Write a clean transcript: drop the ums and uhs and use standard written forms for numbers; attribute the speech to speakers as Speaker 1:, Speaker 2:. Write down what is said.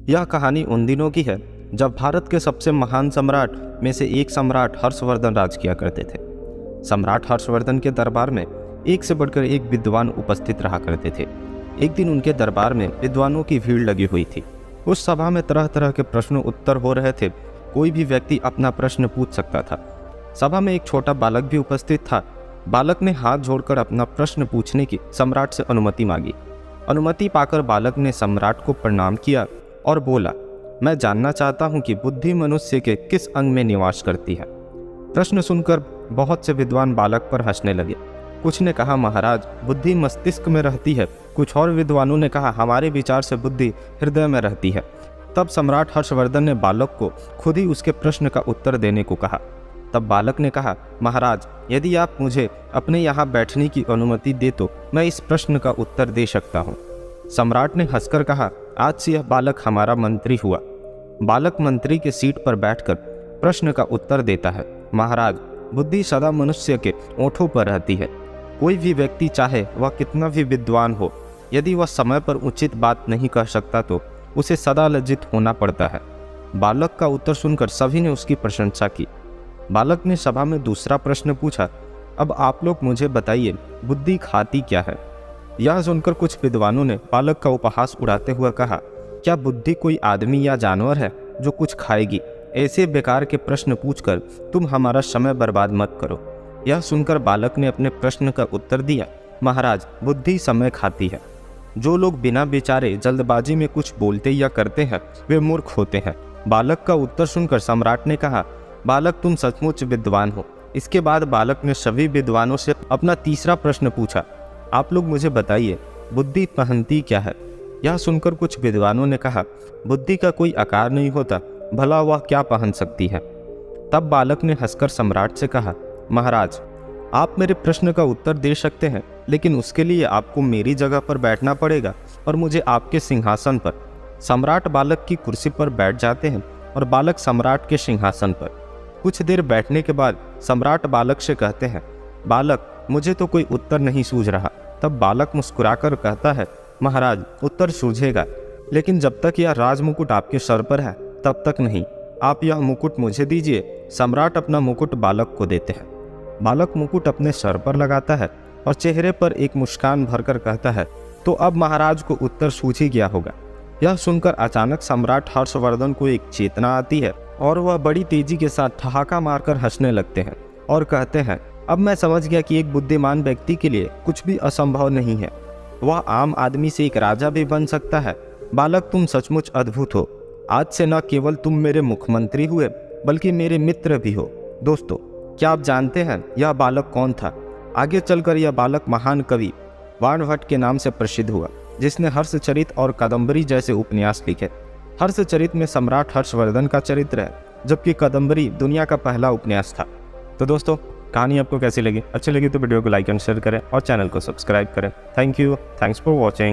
Speaker 1: यह कहानी उन दिनों की है जब भारत के सबसे महान सम्राट में से एक सम्राट हर्षवर्धन राज किया करते थे। सम्राट हर्षवर्धन के दरबार में एक से बढ़कर एक विद्वान उपस्थित रहा करते थे। एक दिन उनके दरबार में विद्वानों की भीड़ लगी हुई थी। उस सभा में तरह तरह के प्रश्न उत्तर हो रहे थे। कोई भी व्यक्ति अपना प्रश्न पूछ सकता था। सभा में एक छोटा बालक भी उपस्थित था। बालक ने हाथ जोड़कर अपना प्रश्न पूछने की सम्राट से अनुमति मांगी। अनुमति पाकर बालक ने सम्राट को प्रणाम किया और बोला, मैं जानना चाहता हूं कि बुद्धि मनुष्य के किस अंग में निवास करती है। प्रश्न सुनकर बहुत से विद्वान बालक पर हंसने लगे। कुछ ने कहा, महाराज बुद्धि मस्तिष्क में रहती है। कुछ और विद्वानों ने कहा, हमारे विचार से बुद्धि हृदय में रहती है। तब सम्राट हर्षवर्धन ने बालक को खुद ही उसके प्रश्न का उत्तर देने को कहा। तब बालक ने कहा, महाराज यदि आप मुझे अपने यहाँ बैठने की अनुमति दे तो मैं इस प्रश्न का उत्तर दे सकता हूँ। सम्राट ने हंसकर कहा, आज से यह बालक हमारा मंत्री हुआ। बालक मंत्री के सीट पर बैठकर प्रश्न का उत्तर देता है, महाराज बुद्धि सदा मनुष्य के ओंठों पर रहती है। कोई भी व्यक्ति चाहे वह कितना भी विद्वान हो, यदि वह समय पर उचित बात नहीं कह सकता तो उसे सदा लज्जित होना पड़ता है। बालक का उत्तर सुनकर सभी ने उसकी प्रशंसा की। बालक ने सभा में दूसरा प्रश्न पूछा, अब आप लोग मुझे बताइए, बुद्धि खाती क्या है? यह सुनकर कुछ विद्वानों ने बालक का उपहास उड़ाते हुए कहा, क्या बुद्धि कोई आदमी या जानवर है जो कुछ खाएगी? ऐसे बेकार के प्रश्न पूछकर तुम हमारा समय बर्बाद मत करो। यह सुनकर बालक ने अपने प्रश्न का उत्तर दिया, महाराज बुद्धि समय खाती है। जो लोग बिना विचारे जल्दबाजी में कुछ बोलते या करते हैं वे मूर्ख होते हैं। बालक का उत्तर सुनकर सम्राट ने कहा, बालक तुम सचमुच विद्वान हो। इसके बाद बालक ने सभी विद्वानों से अपना तीसरा प्रश्न पूछा, आप लोग मुझे बताइए, बुद्धि पहनती क्या है? यह सुनकर कुछ विद्वानों ने कहा, बुद्धि का कोई आकार नहीं होता, भला वह क्या पहन सकती है? तब बालक ने हंसकर सम्राट से कहा, महाराज आप मेरे प्रश्न का उत्तर दे सकते हैं, लेकिन उसके लिए आपको मेरी जगह पर बैठना पड़ेगा और मुझे आपके सिंहासन पर। सम्राट बालक की कुर्सी पर बैठ जाते हैं और बालक सम्राट के सिंहासन पर। कुछ देर बैठने के बाद सम्राट बालक से कहते हैं, बालक मुझे तो कोई उत्तर नहीं सूझ रहा। तब बालक मुस्कुराकर कहता है, महाराज उत्तर सूझेगा, लेकिन जब तक यह राज मुकुट आपके सर पर है तब तक नहीं। आप यह मुकुट मुझे दीजिए। सम्राट अपना मुकुट बालक को देते हैं। बालक मुकुट अपने सर पर लगाता है और चेहरे पर एक मुस्कान भरकर कहता है, तो अब महाराज को उत्तर सूझ ही गया होगा। यह सुनकर अचानक सम्राट हर्षवर्धन को एक चेतना आती है और वह बड़ी तेजी के साथ ठहाका मारकर हंसने लगते हैं और कहते हैं, अब मैं समझ गया कि एक बुद्धिमान व्यक्ति के लिए कुछ भी असंभव नहीं है। वह आम आदमी से एक राजा भी बन सकता है। बालक तुम सचमुच अद्भुत हो। आज से न केवल तुम मेरे मुख्यमंत्री हुए बल्कि मेरे मित्र भी हो। दोस्तों, क्या आप जानते हैं यह बालक कौन था? आगे चलकर यह बालक महान कवि वाणभट्ट के नाम से प्रसिद्ध हुआ, जिसने हर्षचरित और कादम्बरी जैसे उपन्यास लिखे। हर्षचरित में सम्राट हर्षवर्धन का चरित्र है, जबकि कादम्बरी दुनिया का पहला उपन्यास था। तो दोस्तों, कहानी आपको कैसी लगी? अच्छी लगी तो वीडियो को लाइक एंड शेयर करें और चैनल को सब्सक्राइब करें। Thank you, thanks for watching.